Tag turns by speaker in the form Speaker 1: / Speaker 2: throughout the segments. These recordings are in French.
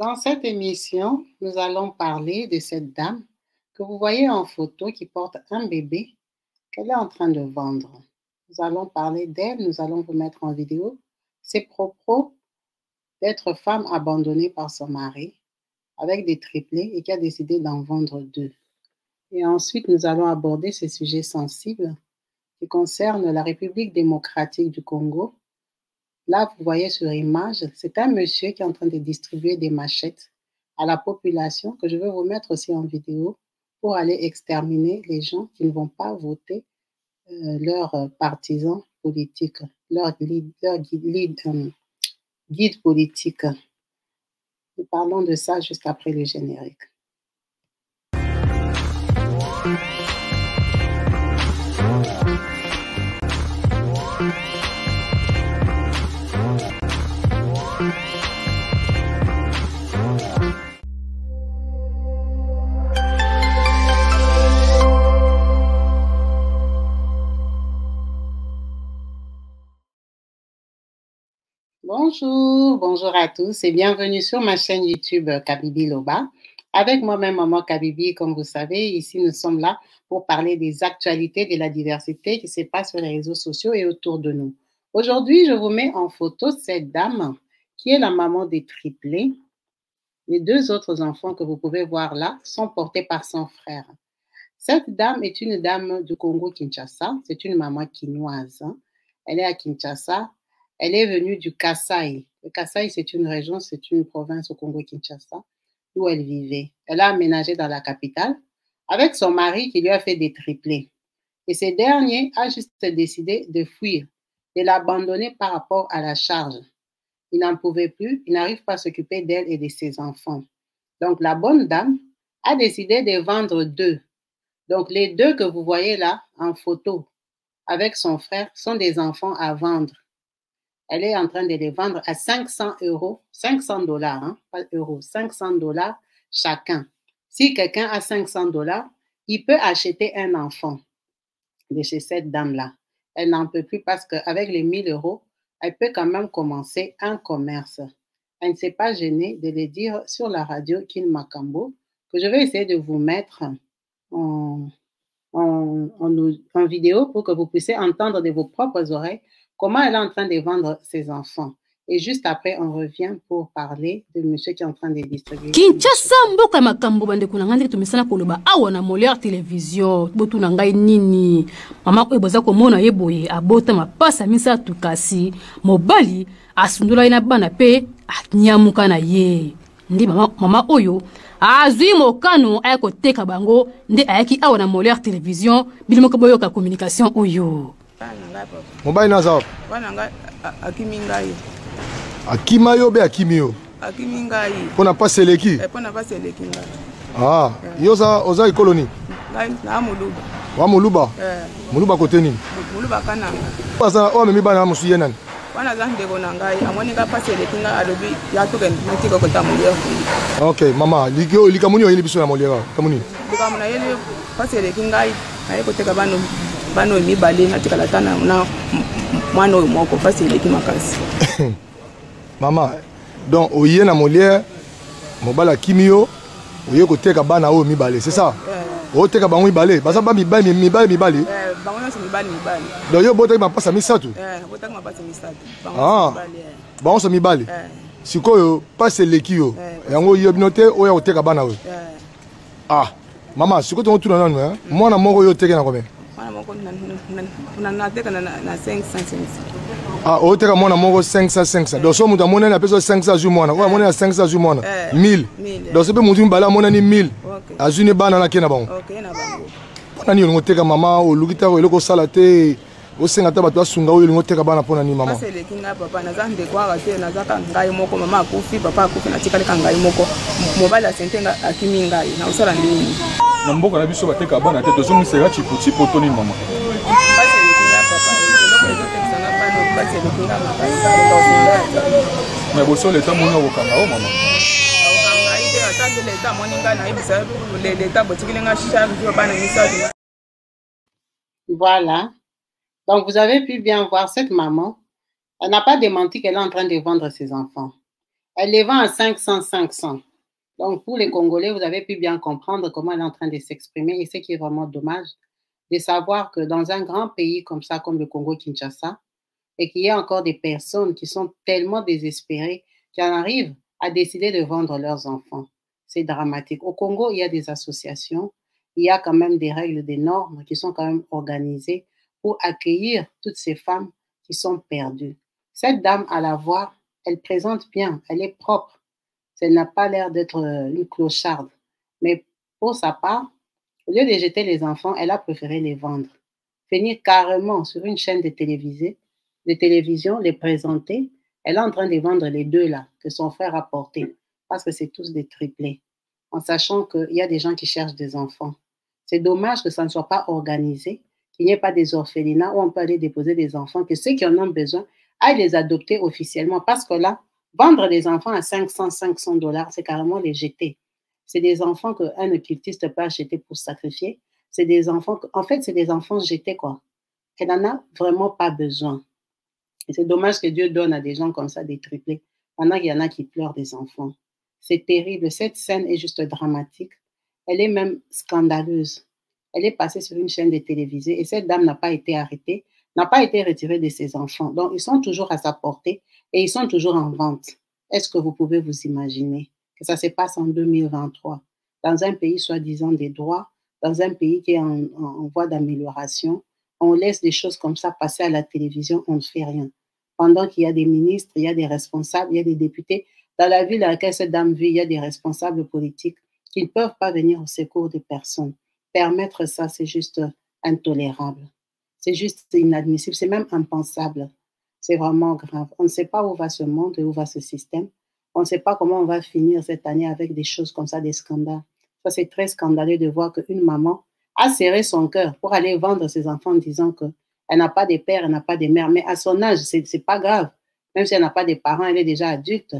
Speaker 1: Dans cette émission, nous allons parler de cette dame que vous voyez en photo qui porte un bébé qu'elle est en train de vendre. Nous allons parler d'elle, nous allons vous mettre en vidéo ses propos d'être femme abandonnée par son mari avec des triplés et qui a décidé d'en vendre 2. Et ensuite, nous allons aborder ce sujet sensible qui concerne la République démocratique du Congo. Là, vous voyez sur l'image, c'est un monsieur qui est en train de distribuer des machettes à la population que je vais vous mettre aussi en vidéo pour aller exterminer les gens qui ne vont pas voter leurs partisans politiques, leur guide politique. Nous parlons de ça juste après le générique. Bonjour à tous et bienvenue sur ma chaîne YouTube Kabibi Loba. Avec moi-même, Maman Kabibi, comme vous savez, ici nous sommes là pour parler des actualités, de la diversité qui se passe sur les réseaux sociaux et autour de nous. Aujourd'hui, je vous mets en photo cette dame qui est la maman des triplés. Les 2 autres enfants que vous pouvez voir là sont portés par son frère. Cette dame est une dame du Congo-Kinshasa. C'est une maman quinoise. Elle est à Kinshasa. Elle est venue du Kasaï. Le Kasaï, c'est une région, c'est une province au Congo-Kinshasa où elle vivait. Elle a aménagé dans la capitale avec son mari qui lui a fait des triplés. Et ce dernier a juste décidé de fuir, de l'abandonner par rapport à la charge. Il n'en pouvait plus, il n'arrive pas à s'occuper d'elle et de ses enfants. Donc, la bonne dame a décidé de vendre 2. Donc, les 2 que vous voyez là en photo avec son frère sont des enfants à vendre. Elle est en train de les vendre à 500 €, 500 $, hein, pas euros, 500 $ chacun. Si quelqu'un a 500 $, il peut acheter un enfant de chez cette dame-là. Elle n'en peut plus parce qu'avec les 1 000 €, elle peut quand même commencer un commerce. Elle ne s'est pas gênée de le dire sur la radio Kin Makambo, que je vais essayer de vous mettre en vidéo pour que vous puissiez entendre de vos propres oreilles comment elle est en train de vendre ses enfants. Et juste après, on revient pour parler de monsieur qui est en train de distribuer.
Speaker 2: Kinshasa mboka makambo bande kuna ngandi tumisana koloba awa na Molière télévision botu na ngai nini mama ko eboza ko mona yeboye abota mapasa misatu kasi mobali asundula ina bana pe anyamuka na ye ndi mama oyo azui mokano ayako teka bango ndi ayaki awa na Molière télévision bilimo ko boyoka communication oyo
Speaker 3: mobali naza
Speaker 4: wana nga akimi ngai
Speaker 3: akima yo be akimi yo
Speaker 4: akimi ngai
Speaker 3: pona paseleki
Speaker 4: pona paseleki ngai
Speaker 3: yoza oza ikoloni
Speaker 4: ngai na muluba
Speaker 3: wa muluba muluba kote nini
Speaker 4: muluba kananga
Speaker 3: pasa o memi bana musu ye nani
Speaker 4: wana za ndeko na ngai amoni nga paseleki ngai alobi ya toke matiko kota Molière.
Speaker 3: Okay mama likamuni oyeli biso na Molière kamuni
Speaker 4: likamuna yeli paseleki ngai ayeko teka bano mibale natikala tana na mwana oyo moko paseleki makasi.
Speaker 3: Mama, donc oye na Molière mobala kimio oye koteka bana oyo mibale, c'est ça? O teka bango mibale, basa ba mibale.
Speaker 4: Bango nyonso mibale.
Speaker 3: Donc yo boteka mapasa misatu?
Speaker 4: Boteka mapasa misatu.
Speaker 3: Bango so mibale. Sikoyo paseleki yo. Yango yo binote oya koteka bana oyo. Mama, sikoyo to tuna nanu mwana moko yo teke na combien?
Speaker 4: Na teka na 500.
Speaker 3: O teka mwana moko 500. Donc so muta mona na peso 500 ju mwana. Oya mona na 500 ju mwana. 1000. Donc se pe mutu mbala mona ni 1000. Azuni bana na kena bango.
Speaker 4: Okay na bango.
Speaker 3: Pona ni ngoteka mama o lukita ko eloko sala te. O senga ta bato asunga o ngoteka bana pona ni mama.
Speaker 4: Parce que kinga papa na zande kwa rate na zaka ngai moko mama akufi papa akufi na tikale ka ngai moko. Mobala sentenga akimi ngai na usala ndini.
Speaker 5: Na mboka na biso bateka bana te tozomu sera chipo toni mama. Mais bon, sur l'état, mon nom au Canada, maman.
Speaker 1: Voilà. Donc, vous avez pu bien voir cette maman. Elle n'a pas démenti qu'elle est en train de vendre ses enfants. Elle les vend à 500. Donc, pour les Congolais, vous avez pu bien comprendre comment elle est en train de s'exprimer. Et ce qui est vraiment dommage, de savoir que dans un grand pays comme ça, comme le Congo-Kinshasa, et qu'il y a encore des personnes qui sont tellement désespérées qui en arrivent à décider de vendre leurs enfants. C'est dramatique. Au Congo, il y a des associations, il y a quand même des règles, des normes qui sont quand même organisées pour accueillir toutes ces femmes qui sont perdues. Cette dame, à la voir, elle présente bien, elle est propre. Elle n'a pas l'air d'être une clocharde. Mais pour sa part, au lieu de jeter les enfants, elle a préféré les vendre. Venir carrément sur une chaîne de télévision, les présenter. Elle est en train de vendre les deux là, que son frère a portés, parce que c'est tous des triplés, en sachant qu'il y a des gens qui cherchent des enfants. C'est dommage que ça ne soit pas organisé, qu'il n'y ait pas des orphelinats où on peut aller déposer des enfants, que ceux qui en ont besoin aillent les adopter officiellement, parce que là, vendre des enfants à 500 $, c'est carrément les jeter. C'est des enfants qu'un occultiste peut acheter pour sacrifier. C'est des enfants, en fait, c'est des enfants jetés, quoi. Elle n'en a vraiment pas besoin. Et c'est dommage que Dieu donne à des gens comme ça des triplés, pendant qu'il y en a qui pleurent des enfants. C'est terrible. Cette scène est juste dramatique. Elle est même scandaleuse. Elle est passée sur une chaîne de télévision et cette dame n'a pas été arrêtée, n'a pas été retirée de ses enfants. Donc, ils sont toujours à sa portée et ils sont toujours en vente. Est-ce que vous pouvez vous imaginer que ça se passe en 2023, dans un pays soi-disant des droits, dans un pays qui est en voie d'amélioration? On laisse des choses comme ça passer à la télévision, on ne fait rien. Pendant qu'il y a des ministres, il y a des responsables, il y a des députés. Dans la ville dans laquelle cette dame vit, il y a des responsables politiques qui ne peuvent pas venir au secours des personnes. Permettre ça, c'est juste intolérable. C'est juste inadmissible, c'est même impensable. C'est vraiment grave. On ne sait pas où va ce monde et où va ce système. On ne sait pas comment on va finir cette année avec des choses comme ça, des scandales. Ça, c'est très scandaleux de voir qu'une maman a serré son cœur pour aller vendre ses enfants en disant qu'elle n'a pas de père, elle n'a pas de mère. Mais à son âge, c'est pas grave. Même si elle n'a pas de parents, elle est déjà adulte.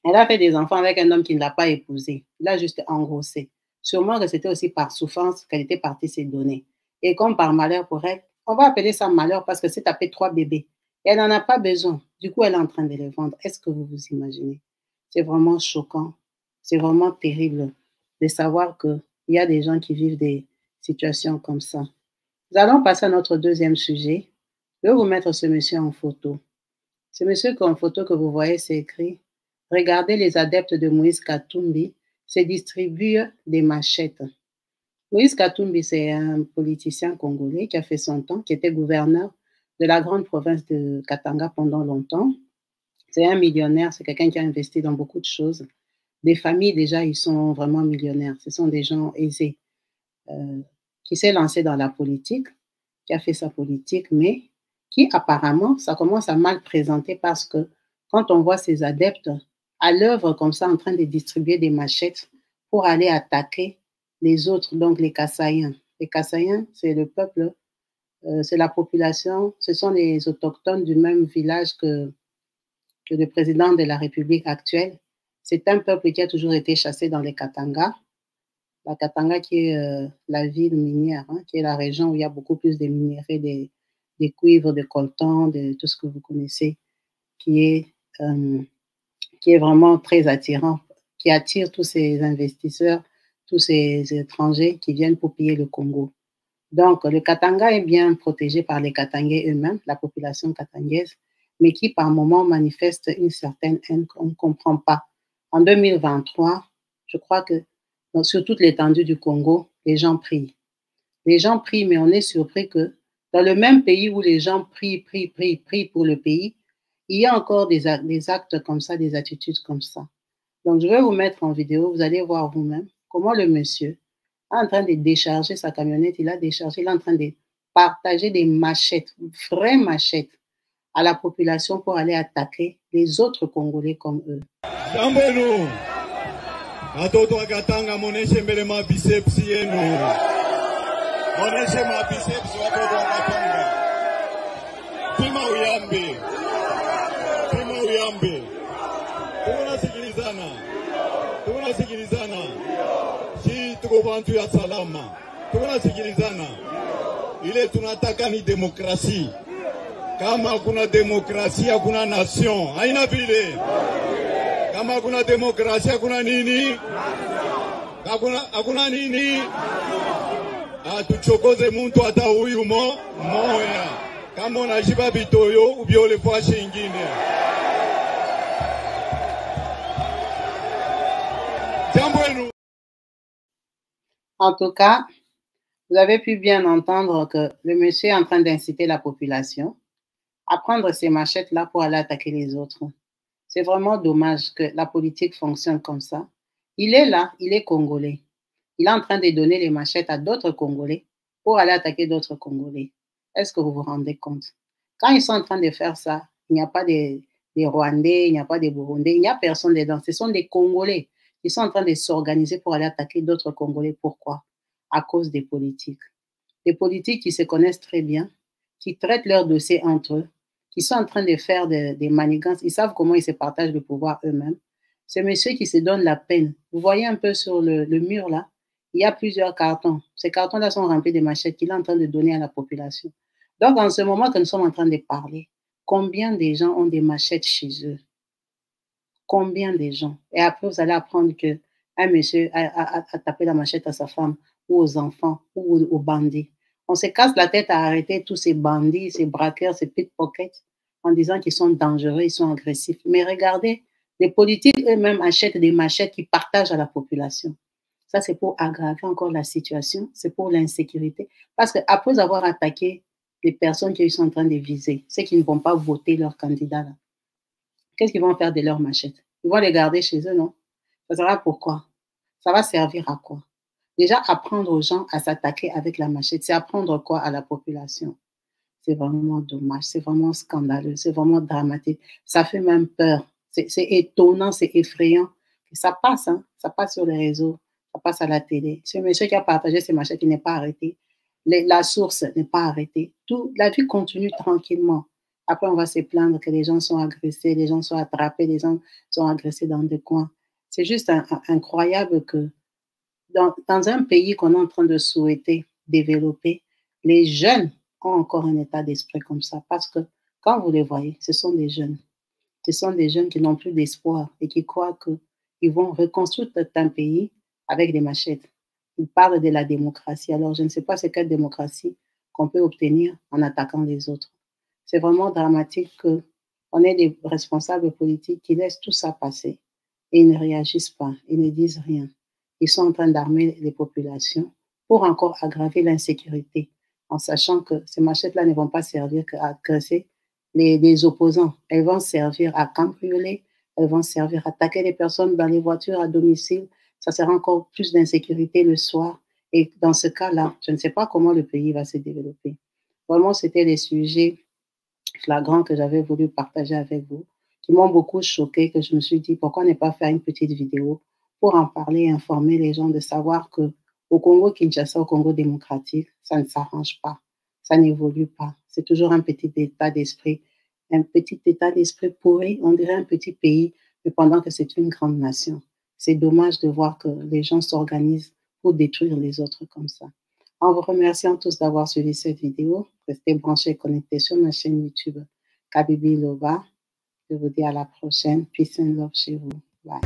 Speaker 1: Elle a fait des enfants avec un homme qui ne l'a pas épousé. Il a juste engrossé. Sûrement que c'était aussi par souffrance qu'elle était partie se donner. Et comme par malheur pour elle, on va appeler ça malheur parce que c'est tapé 3 bébés. Et elle n'en a pas besoin. Du coup, elle est en train de les vendre. Est-ce que vous vous imaginez? C'est vraiment choquant. C'est vraiment terrible de savoir qu'il y a des gens qui vivent des situations comme ça. Nous allons passer à notre deuxième sujet. Je vais vous mettre ce monsieur en photo. Ce monsieur en photo que vous voyez, c'est écrit « Regardez les adeptes de Moïse Katumbi se distribuent des machettes ». Moïse Katumbi, c'est un politicien congolais qui a fait son temps, qui était gouverneur de la grande province de Katanga pendant longtemps. C'est un millionnaire, c'est quelqu'un qui a investi dans beaucoup de choses. Des familles, déjà, ils sont vraiment millionnaires. Ce sont des gens aisés. Qui s'est lancé dans la politique, qui a fait sa politique, mais qui apparemment, ça commence à mal présenter parce que quand on voit ces adeptes à l'œuvre comme ça, en train de distribuer des machettes pour aller attaquer les autres, donc les Kassaïens. Les Kassaïens, c'est le peuple, c'est la population, ce sont les autochtones du même village que le président de la République actuelle. C'est un peuple qui a toujours été chassé dans les Katanga. La Katanga qui est la ville minière, hein, qui est la région où il y a beaucoup plus de minéraux, des cuivres, de coltan, de tout ce que vous connaissez, qui est vraiment très attirant, qui attire tous ces investisseurs, tous ces étrangers qui viennent pour piller le Congo. Donc, le Katanga est bien protégé par les Katangais eux-mêmes, la population katangaise, mais qui par moments manifeste une certaine haine qu'on ne comprend pas. En 2023, je crois que sur toute l'étendue du Congo, les gens prient. Les gens prient, mais on est surpris que dans le même pays où les gens prient pour le pays, il y a encore des actes comme ça, des attitudes comme ça. Donc, je vais vous mettre en vidéo, vous allez voir vous-même comment le monsieur est en train de décharger sa camionnette, il est en train de partager des machettes, vraies machettes, à la population pour aller attaquer les autres Congolais comme eux.
Speaker 6: Watoto wa Katanga moneshe mbele ma biceps yenu. Moneshe ma biceps watoto wa Katanga. Pima uyambe. Pima uyambe. Tunasikilizana. Si tuko bantu ya salama. Tunasikilizana. Ile tunataka ni demokrasi. Kama kuna demokrasia, kuna nation. Haina vile. Kama hakuna demokrasia hakuna nini? Hakuna nini? Tuchokoze muntu hata huyu moya. Kama unashiba bitoyo ubiole fashi ingine.
Speaker 1: En tout cas, vous avez pu bien entendre que le monsieur est en train d'inciter la population à prendre ces machettes-là pour aller attaquer les autres. C'est vraiment dommage que la politique fonctionne comme ça. Il est là, il est congolais. Il est en train de donner les machettes à d'autres Congolais pour aller attaquer d'autres Congolais. Est-ce que vous vous rendez compte? Quand ils sont en train de faire ça, il n'y a pas des Rwandais, il n'y a pas des Burundais, il n'y a personne dedans. Ce sont des Congolais qui sont en train de s'organiser pour aller attaquer d'autres Congolais. Pourquoi? À cause des politiques. Des politiques qui se connaissent très bien, qui traitent leurs dossiers entre eux, qui sont en train de faire des manigances. Ils savent comment ils se partagent le pouvoir eux-mêmes. Ce monsieur qui se donne la peine. Vous voyez un peu sur le mur là, il y a plusieurs cartons. Ces cartons-là sont remplis de machettes qu'il est en train de donner à la population. Donc, en ce moment que nous sommes en train de parler, combien de gens ont des machettes chez eux? Combien de gens? Et après, vous allez apprendre qu'un monsieur a tapé la machette à sa femme ou aux enfants ou aux bandits. On se casse la tête à arrêter tous ces bandits, ces braqueurs, ces pickpockets en disant qu'ils sont dangereux, ils sont agressifs. Mais regardez, les politiques eux-mêmes achètent des machettes qui partagent à la population. Ça, c'est pour aggraver encore la situation, c'est pour l'insécurité. Parce qu'après avoir attaqué les personnes qu'ils sont en train de viser, ceux qui ne vont pas voter leur candidat, là, qu'est-ce qu'ils vont faire de leurs machettes? Ils vont les garder chez eux, non? Ça sera pourquoi? Ça va servir à quoi? Déjà, apprendre aux gens à s'attaquer avec la machette, c'est apprendre quoi à la population? C'est vraiment dommage, c'est vraiment scandaleux, c'est vraiment dramatique. Ça fait même peur. C'est étonnant, c'est effrayant. Ça passe, hein? Ça passe sur les réseaux, ça passe à la télé. Ce monsieur qui a partagé ces machettes, il n'est pas arrêté. La source n'est pas arrêtée. La vie continue tranquillement. Après, on va se plaindre que les gens sont agressés, les gens sont attrapés, les gens sont agressés dans des coins. C'est juste incroyable que dans un pays qu'on est en train de souhaiter développer, les jeunes ont encore un état d'esprit comme ça. Parce que quand vous les voyez, ce sont des jeunes. Ce sont des jeunes qui n'ont plus d'espoir et qui croient qu'ils vont reconstruire un pays avec des machettes. Ils parlent de la démocratie. Alors, je ne sais pas c'est quelle démocratie qu'on peut obtenir en attaquant les autres. C'est vraiment dramatique qu'on ait des responsables politiques qui laissent tout ça passer et ils ne réagissent pas, ils ne disent rien. Ils sont en train d'armer les populations pour encore aggraver l'insécurité en sachant que ces machettes-là ne vont pas servir qu'à agresser les opposants. Elles vont servir à cambrioler, elles vont servir à attaquer les personnes dans les voitures à domicile. Ça sera encore plus d'insécurité le soir. Et dans ce cas-là, je ne sais pas comment le pays va se développer. Vraiment, c'était des sujets flagrants que j'avais voulu partager avec vous, qui m'ont beaucoup choqué, que je me suis dit, pourquoi ne pas faire une petite vidéo pour en parler et informer les gens de savoir qu'au Congo-Kinshasa, au Congo démocratique, ça ne s'arrange pas, ça n'évolue pas. C'est toujours un petit état d'esprit pourri, on dirait un petit pays, mais pendant que c'est une grande nation. C'est dommage de voir que les gens s'organisent pour détruire les autres comme ça. En vous remerciant tous d'avoir suivi cette vidéo, restez branchés et connectés sur ma chaîne YouTube Kabibi Loba. Je vous dis à la prochaine. Peace and love chez vous. Bye.